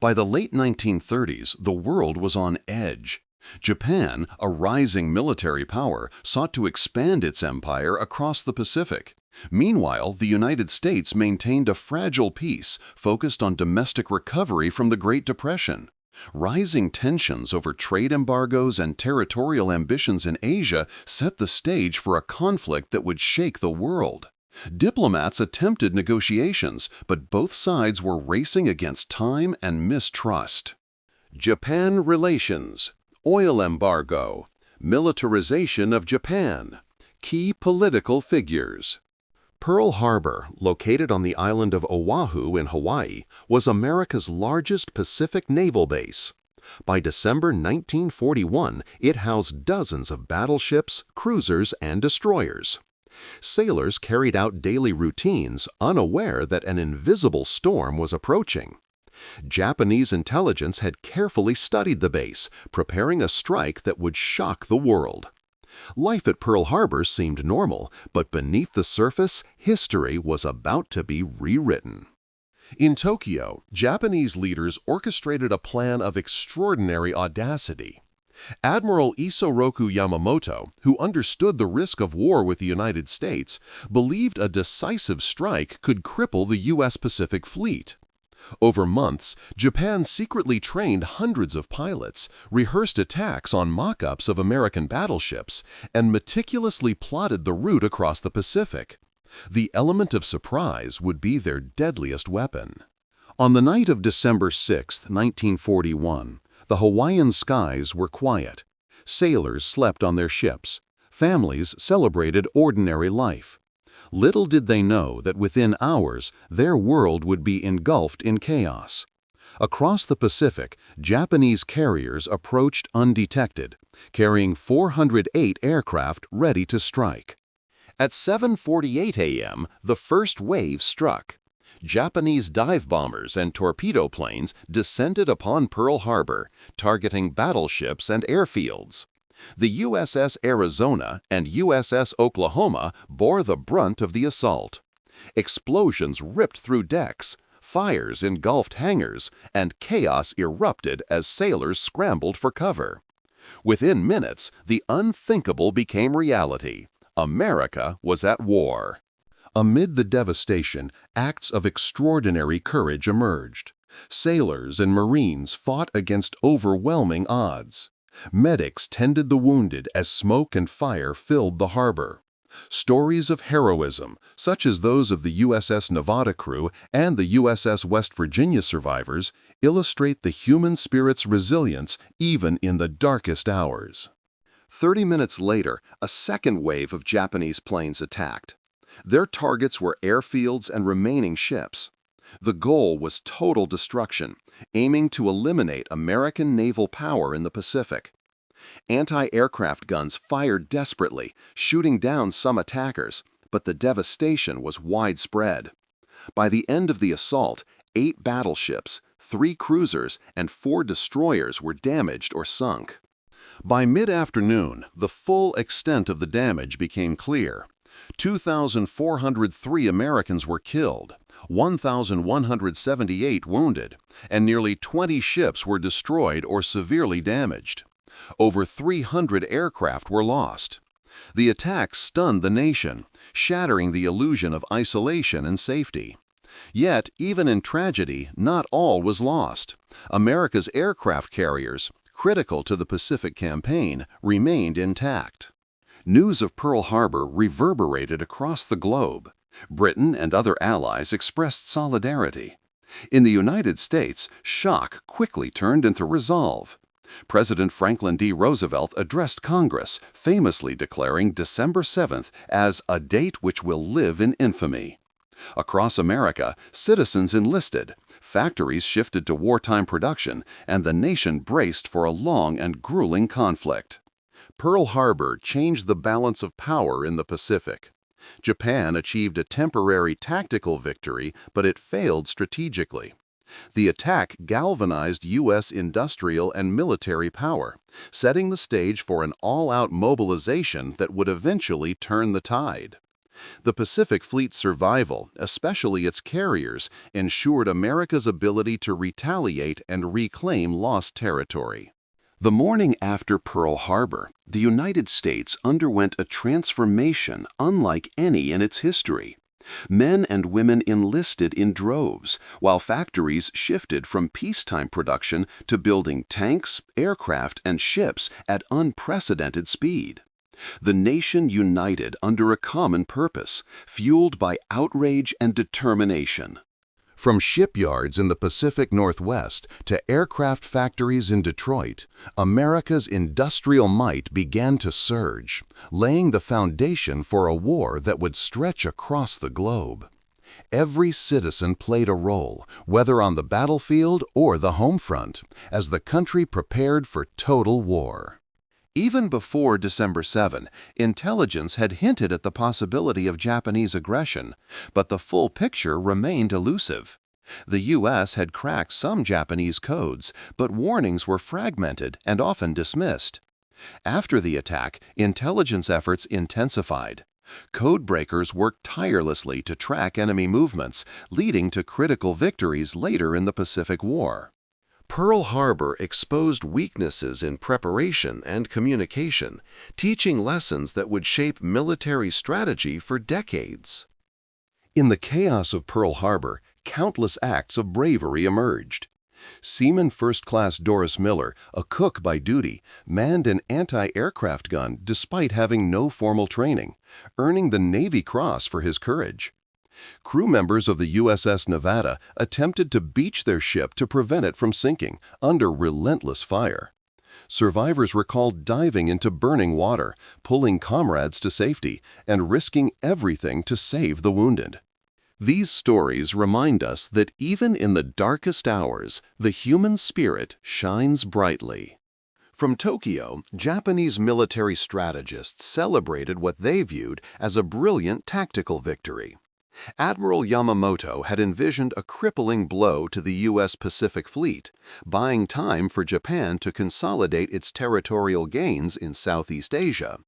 By the late 1930s, the world was on edge. Japan, a rising military power, sought to expand its empire across the Pacific. Meanwhile, the United States maintained a fragile peace focused on domestic recovery from the Great Depression. Rising tensions over trade embargoes and territorial ambitions in Asia set the stage for a conflict that would shake the world. Diplomats attempted negotiations, but both sides were racing against time and mistrust. Japan relations, oil embargo, militarization of Japan, key political figures. Pearl Harbor, located on the island of Oahu in Hawaii, was America's largest Pacific naval base. By December 1941, it housed dozens of battleships, cruisers, and destroyers. Sailors carried out daily routines, unaware that an invisible storm was approaching. Japanese intelligence had carefully studied the base, preparing a strike that would shock the world. Life at Pearl Harbor seemed normal, but beneath the surface, history was about to be rewritten. In Tokyo, Japanese leaders orchestrated a plan of extraordinary audacity. Admiral Isoroku Yamamoto, who understood the risk of war with the United States, believed a decisive strike could cripple the U.S. Pacific Fleet. Over months, Japan secretly trained hundreds of pilots, rehearsed attacks on mock-ups of American battleships, and meticulously plotted the route across the Pacific. The element of surprise would be their deadliest weapon. On the night of December 6, 1941, the Hawaiian skies were quiet. Sailors slept on their ships. Families celebrated ordinary life. Little did they know that within hours, their world would be engulfed in chaos. Across the Pacific, Japanese carriers approached undetected, carrying 408 aircraft ready to strike. At 7:48 a.m., the first wave struck. Japanese dive bombers and torpedo planes descended upon Pearl Harbor, targeting battleships and airfields. The USS Arizona and USS Oklahoma bore the brunt of the assault. Explosions ripped through decks, fires engulfed hangars, and chaos erupted as sailors scrambled for cover. Within minutes, the unthinkable became reality. America was at war. Amid the devastation, acts of extraordinary courage emerged. Sailors and Marines fought against overwhelming odds. Medics tended the wounded as smoke and fire filled the harbor. Stories of heroism, such as those of the USS Nevada crew and the USS West Virginia survivors, illustrate the human spirit's resilience even in the darkest hours. 30 minutes later, a second wave of Japanese planes attacked. Their targets were airfields and remaining ships. The goal was total destruction, aiming to eliminate American naval power in the Pacific. Anti-aircraft guns fired desperately, shooting down some attackers, but the devastation was widespread. By the end of the assault, 8 battleships, 3 cruisers, and 4 destroyers were damaged or sunk. By mid-afternoon, the full extent of the damage became clear. 2,403 Americans were killed, 1,178 wounded, and nearly 20 ships were destroyed or severely damaged. Over 300 aircraft were lost. The attack stunned the nation, shattering the illusion of isolation and safety. Yet, even in tragedy, not all was lost. America's aircraft carriers, critical to the Pacific campaign, remained intact. News of Pearl Harbor reverberated across the globe. Britain and other allies expressed solidarity. In the United States, shock quickly turned into resolve. President Franklin D. Roosevelt addressed Congress, famously declaring December 7th as a date which will live in infamy. Across America, citizens enlisted, factories shifted to wartime production, and the nation braced for a long and grueling conflict. Pearl Harbor changed the balance of power in the Pacific. Japan achieved a temporary tactical victory, but it failed strategically. The attack galvanized U.S. industrial and military power, setting the stage for an all-out mobilization that would eventually turn the tide. The Pacific Fleet's survival, especially its carriers, ensured America's ability to retaliate and reclaim lost territory. The morning after Pearl Harbor, the United States underwent a transformation unlike any in its history. Men and women enlisted in droves, while factories shifted from peacetime production to building tanks, aircraft, and ships at unprecedented speed. The nation united under a common purpose, fueled by outrage and determination. From shipyards in the Pacific Northwest to aircraft factories in Detroit, America's industrial might began to surge, laying the foundation for a war that would stretch across the globe. Every citizen played a role, whether on the battlefield or the home front, as the country prepared for total war. Even before December 7, intelligence had hinted at the possibility of Japanese aggression, but the full picture remained elusive. The U.S. had cracked some Japanese codes, but warnings were fragmented and often dismissed. After the attack, intelligence efforts intensified. Codebreakers worked tirelessly to track enemy movements, leading to critical victories later in the Pacific War. Pearl Harbor exposed weaknesses in preparation and communication, teaching lessons that would shape military strategy for decades. In the chaos of Pearl Harbor, countless acts of bravery emerged. Seaman First Class Doris Miller, a cook by duty, manned an anti-aircraft gun despite having no formal training, earning the Navy Cross for his courage. Crew members of the USS Nevada attempted to beach their ship to prevent it from sinking under relentless fire. Survivors recalled diving into burning water, pulling comrades to safety, and risking everything to save the wounded. These stories remind us that even in the darkest hours, the human spirit shines brightly. From Tokyo, Japanese military strategists celebrated what they viewed as a brilliant tactical victory. Admiral Yamamoto had envisioned a crippling blow to the U.S. Pacific Fleet, buying time for Japan to consolidate its territorial gains in Southeast Asia.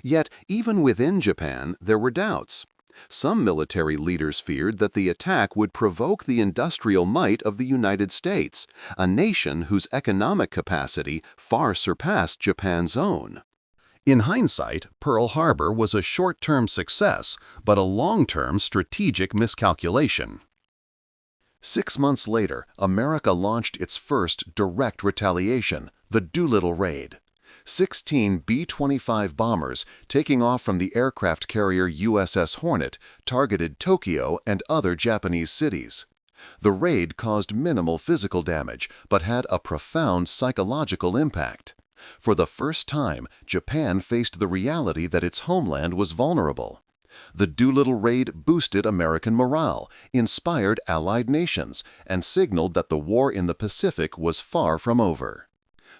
Yet, even within Japan, there were doubts. Some military leaders feared that the attack would provoke the industrial might of the United States, a nation whose economic capacity far surpassed Japan's own. In hindsight, Pearl Harbor was a short-term success, but a long-term strategic miscalculation. 6 months later, America launched its first direct retaliation, the Doolittle Raid. 16 B-25 bombers, taking off from the aircraft carrier USS Hornet, targeted Tokyo and other Japanese cities. The raid caused minimal physical damage, but had a profound psychological impact. For the first time, Japan faced the reality that its homeland was vulnerable. The Doolittle Raid boosted American morale, inspired allied nations, and signaled that the war in the Pacific was far from over.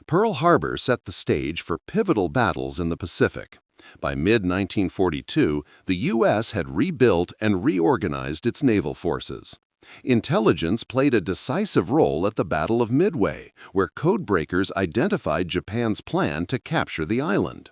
Pearl Harbor set the stage for pivotal battles in the Pacific. By mid-1942, the U.S. had rebuilt and reorganized its naval forces. Intelligence played a decisive role at the Battle of Midway, where codebreakers identified Japan's plan to capture the island.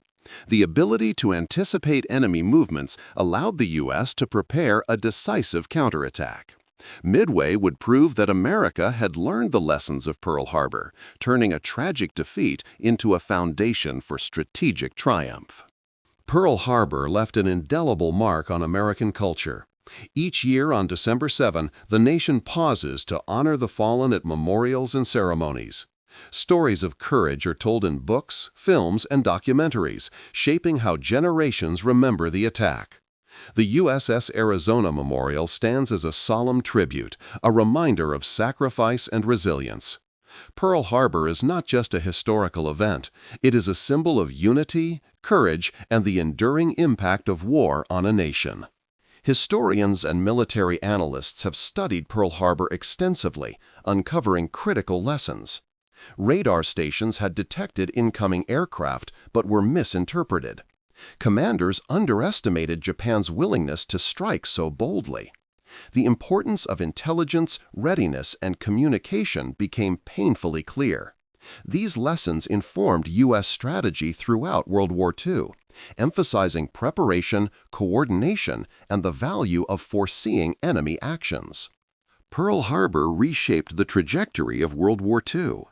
The ability to anticipate enemy movements allowed the U.S. to prepare a decisive counterattack. Midway would prove that America had learned the lessons of Pearl Harbor, turning a tragic defeat into a foundation for strategic triumph. Pearl Harbor left an indelible mark on American culture. Each year on December 7, the nation pauses to honor the fallen at memorials and ceremonies. Stories of courage are told in books, films, and documentaries, shaping how generations remember the attack. The USS Arizona Memorial stands as a solemn tribute, a reminder of sacrifice and resilience. Pearl Harbor is not just a historical event, it is a symbol of unity, courage, and the enduring impact of war on a nation. Historians and military analysts have studied Pearl Harbor extensively, uncovering critical lessons. Radar stations had detected incoming aircraft but were misinterpreted. Commanders underestimated Japan's willingness to strike so boldly. The importance of intelligence, readiness, and communication became painfully clear. These lessons informed U.S. strategy throughout World War II, emphasizing preparation, coordination, and the value of foreseeing enemy actions. Pearl Harbor reshaped the trajectory of World War II.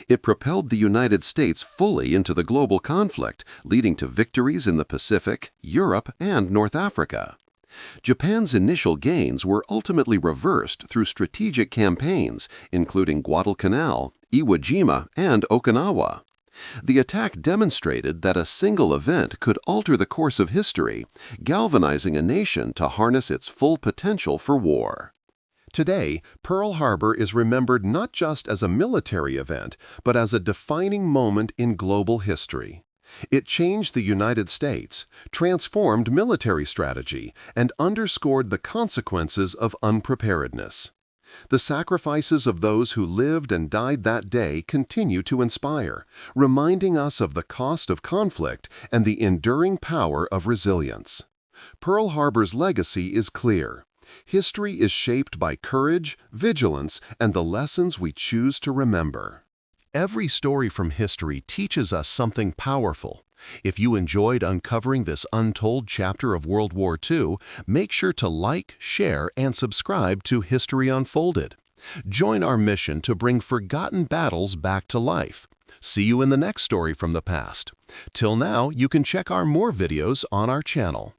It propelled the United States fully into the global conflict, leading to victories in the Pacific, Europe, and North Africa. Japan's initial gains were ultimately reversed through strategic campaigns, including Guadalcanal, Iwo Jima, and Okinawa. The attack demonstrated that a single event could alter the course of history, galvanizing a nation to harness its full potential for war. Today, Pearl Harbor is remembered not just as a military event, but as a defining moment in global history. It changed the United States, transformed military strategy, and underscored the consequences of unpreparedness. The sacrifices of those who lived and died that day continue to inspire, reminding us of the cost of conflict and the enduring power of resilience. Pearl Harbor's legacy is clear. History is shaped by courage, vigilance, and the lessons we choose to remember. Every story from history teaches us something powerful. If you enjoyed uncovering this untold chapter of World War II, make sure to like, share, and subscribe to History Unfolded. Join our mission to bring forgotten battles back to life. See you in the next story from the past. Till now, you can check our more videos on our channel.